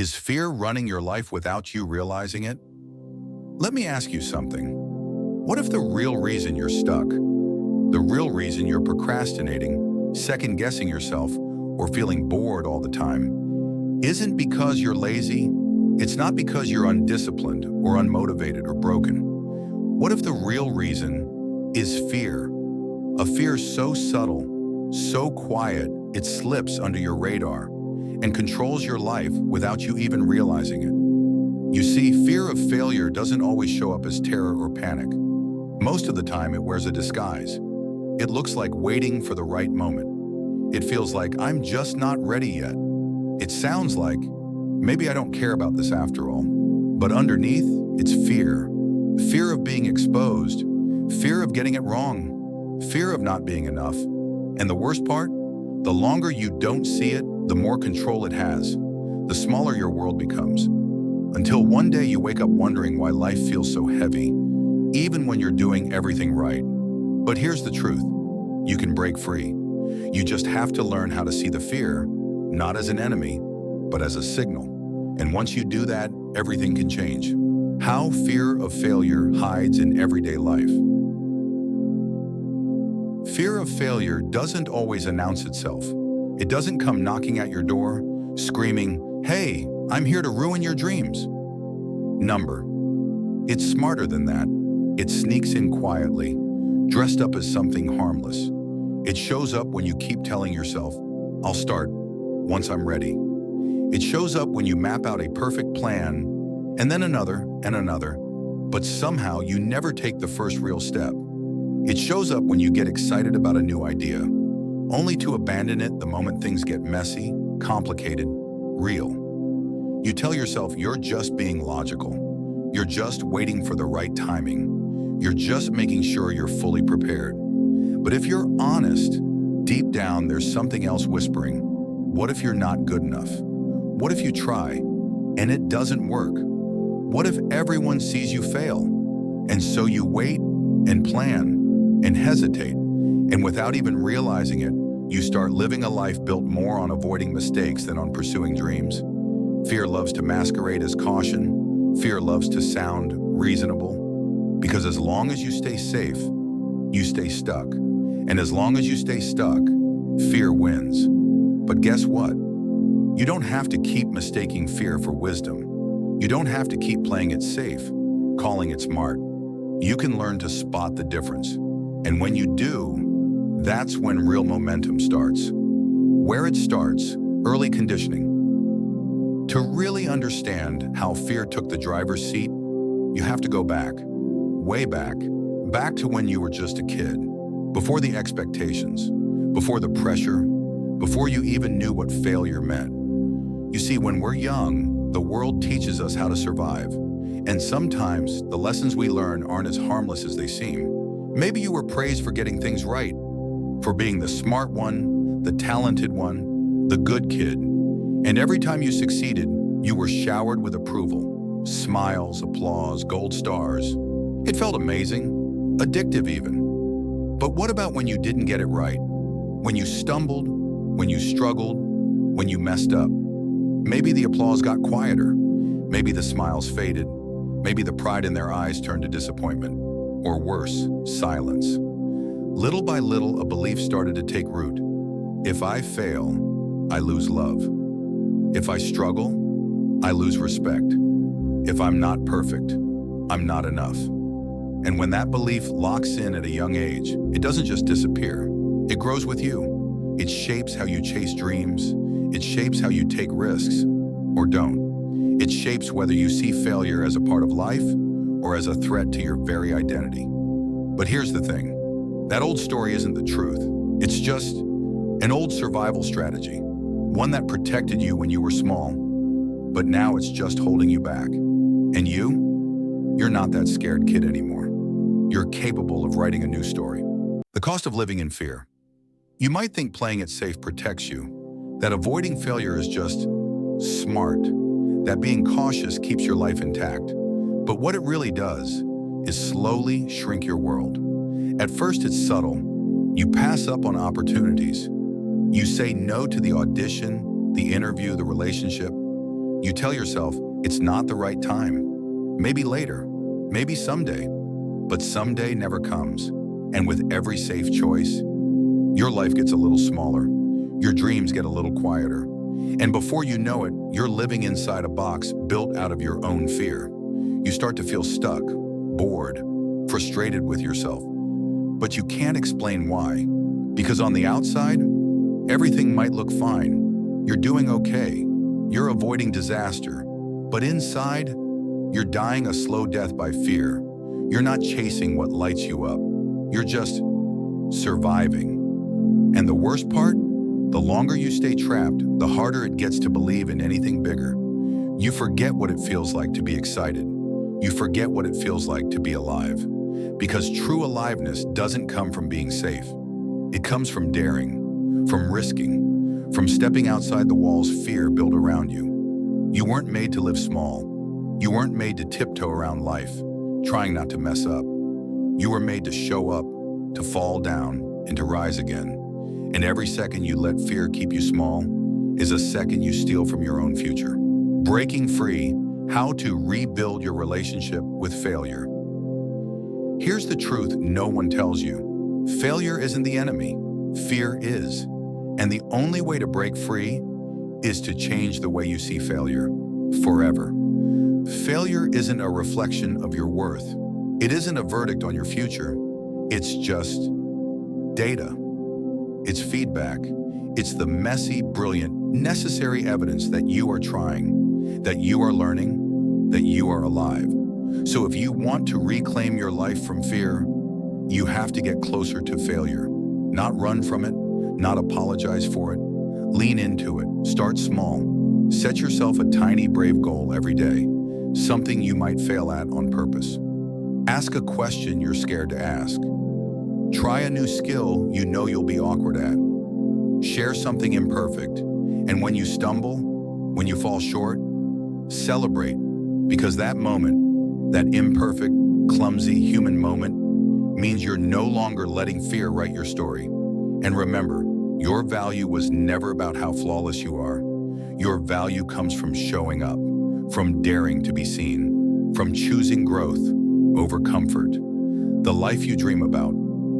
Is fear running your life without you realizing it? Let me ask you something. What if the real reason you're stuck, the real reason you're procrastinating, second-guessing yourself, or feeling bored all the time, isn't because you're lazy? It's not because you're undisciplined or unmotivated or broken. What if the real reason is fear? A fear so subtle, so quiet, it slips under your radar and controls your life without you even realizing it. You see, fear of failure doesn't always show up as terror or panic. Most of the time, it wears a disguise. It looks like waiting for the right moment. It feels like I'm just not ready yet. It sounds like maybe I don't care about this after all. But underneath, it's fear. Fear of being exposed. Fear of getting it wrong. Fear of not being enough. And the worst part? The longer you don't see it, the more control it has. The smaller your world becomes. Until one day you wake up wondering why life feels so heavy, even when you're doing everything right. But here's the truth. You can break free. You just have to learn how to see the fear, not as an enemy, but as a signal. And once you do that, everything can change. How fear of failure hides in everyday life. Fear of failure doesn't always announce itself. It doesn't come knocking at your door, screaming, "Hey, I'm here to ruin your dreams." Number. It's smarter than that. It sneaks in quietly, dressed up as something harmless. It shows up when you keep telling yourself, "I'll start once I'm ready." It shows up when you map out a perfect plan, and then another and another, but somehow you never take the first real step. It shows up when you get excited about a new idea, only to abandon it the moment things get messy, complicated, real. You tell yourself you're just being logical. You're just waiting for the right timing. You're just making sure you're fully prepared. But if you're honest, deep down there's something else whispering. What if you're not good enough? What if you try and it doesn't work? What if everyone sees you fail? And so you wait and plan and hesitate, and without even realizing it, you start living a life built more on avoiding mistakes than on pursuing dreams. Fear loves to masquerade as caution. Fear loves to sound reasonable. Because as long as you stay safe, you stay stuck. And as long as you stay stuck, fear wins. But guess what? You don't have to keep mistaking fear for wisdom. You don't have to keep playing it safe, calling it smart. You can learn to spot the difference. And when you do, that's when real momentum starts. Where it starts, early conditioning. To really understand how fear took the driver's seat, you have to go back, way back to when you were just a kid, before the expectations, before the pressure, before you even knew what failure meant. You see, when we're young, the world teaches us how to survive. And sometimes the lessons we learn aren't as harmless as they seem. Maybe you were praised for getting things right, for being the smart one, the talented one, the good kid. And every time you succeeded, you were showered with approval, smiles, applause, gold stars. It felt amazing, addictive even. But what about when you didn't get it right? When you stumbled, when you struggled, when you messed up? Maybe the applause got quieter. Maybe the smiles faded. Maybe the pride in their eyes turned to disappointment. Or worse, silence. Little by little, a belief started to take root. If I fail, I lose love. If I struggle, I lose respect. If I'm not perfect, I'm not enough. And when that belief locks in at a young age, it doesn't just disappear. It grows with you. It shapes how you chase dreams. It shapes how you take risks, or don't. It shapes whether you see failure as a part of life or as a threat to your very identity. But here's the thing. That old story isn't the truth. It's just an old survival strategy, one that protected you when you were small, but now it's just holding you back. And you're not that scared kid anymore. You're capable of writing a new story. The cost of living in fear. You might think playing it safe protects you, that avoiding failure is just smart, that being cautious keeps your life intact. But what it really does is slowly shrink your world. At first, it's subtle. You pass up on opportunities. You say no to the audition, the interview, the relationship. You tell yourself it's not the right time. Maybe later, maybe someday. But someday never comes. And with every safe choice, your life gets a little smaller. Your dreams get a little quieter. And before you know it, you're living inside a box built out of your own fear. You start to feel stuck, bored, frustrated with yourself. But you can't explain why. Because on the outside, everything might look fine. You're doing okay. You're avoiding disaster. But inside, you're dying a slow death by fear. You're not chasing what lights you up. You're just surviving. And the worst part? The longer you stay trapped, the harder it gets to believe in anything bigger. You forget what it feels like to be excited. You forget what it feels like to be alive. Because true aliveness doesn't come from being safe. It comes from daring, from risking, from stepping outside the walls fear built around you. You weren't made to live small. You weren't made to tiptoe around life, trying not to mess up. You were made to show up, to fall down, and to rise again. And every second you let fear keep you small is a second you steal from your own future. Breaking free, how to rebuild your relationship with failure. Here's the truth no one tells you. Failure isn't the enemy, fear is. And the only way to break free is to change the way you see failure, forever. Failure isn't a reflection of your worth. It isn't a verdict on your future. It's just data. It's feedback. It's the messy, brilliant, necessary evidence that you are trying, that you are learning, that you are alive. So if you want to reclaim your life from fear, you have to get closer to failure. Not run from it, not apologize for it. Lean into it. Start small. Set yourself a tiny, brave goal every day, something you might fail at on purpose. Ask a question you're scared to ask. Try a new skill you know you'll be awkward at. Share something imperfect. And when you stumble, when you fall short, celebrate. Because that moment, that imperfect, clumsy human moment, means you're no longer letting fear write your story. And remember, your value was never about how flawless you are. Your value comes from showing up, from daring to be seen, from choosing growth over comfort. The life you dream about,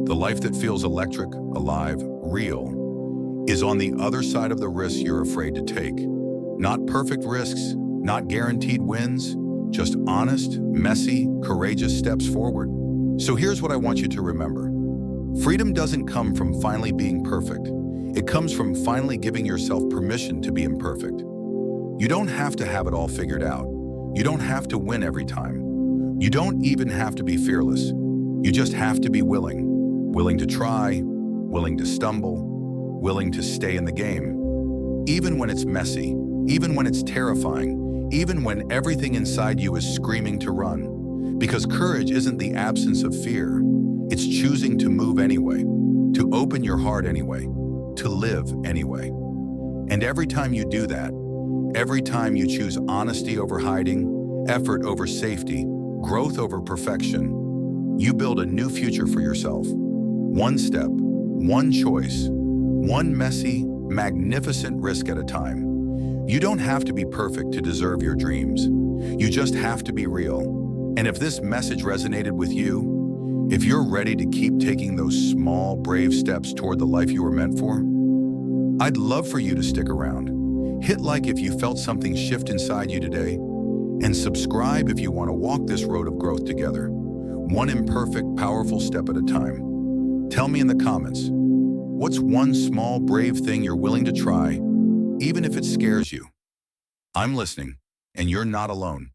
the life that feels electric, alive, real, is on the other side of the risks you're afraid to take. Not perfect risks, not guaranteed wins, just honest, messy, courageous steps forward. So here's what I want you to remember. Freedom doesn't come from finally being perfect. It comes from finally giving yourself permission to be imperfect. You don't have to have it all figured out. You don't have to win every time. You don't even have to be fearless. You just have to be willing. Willing to try, willing to stumble, willing to stay in the game. Even when it's messy, even when it's terrifying, even when everything inside you is screaming to run. Because courage isn't the absence of fear. It's choosing to move anyway, to open your heart anyway, to live anyway. And every time you do that, every time you choose honesty over hiding, effort over safety, growth over perfection, you build a new future for yourself. One step, one choice, one messy, magnificent risk at a time. You don't have to be perfect to deserve your dreams. You just have to be real. And if this message resonated with you, if you're ready to keep taking those small, brave steps toward the life you were meant for, I'd love for you to stick around. Hit like if you felt something shift inside you today, and subscribe if you want to walk this road of growth together, one imperfect, powerful step at a time. Tell me in the comments, what's one small, brave thing you're willing to try, even if it scares you? I'm listening, and you're not alone.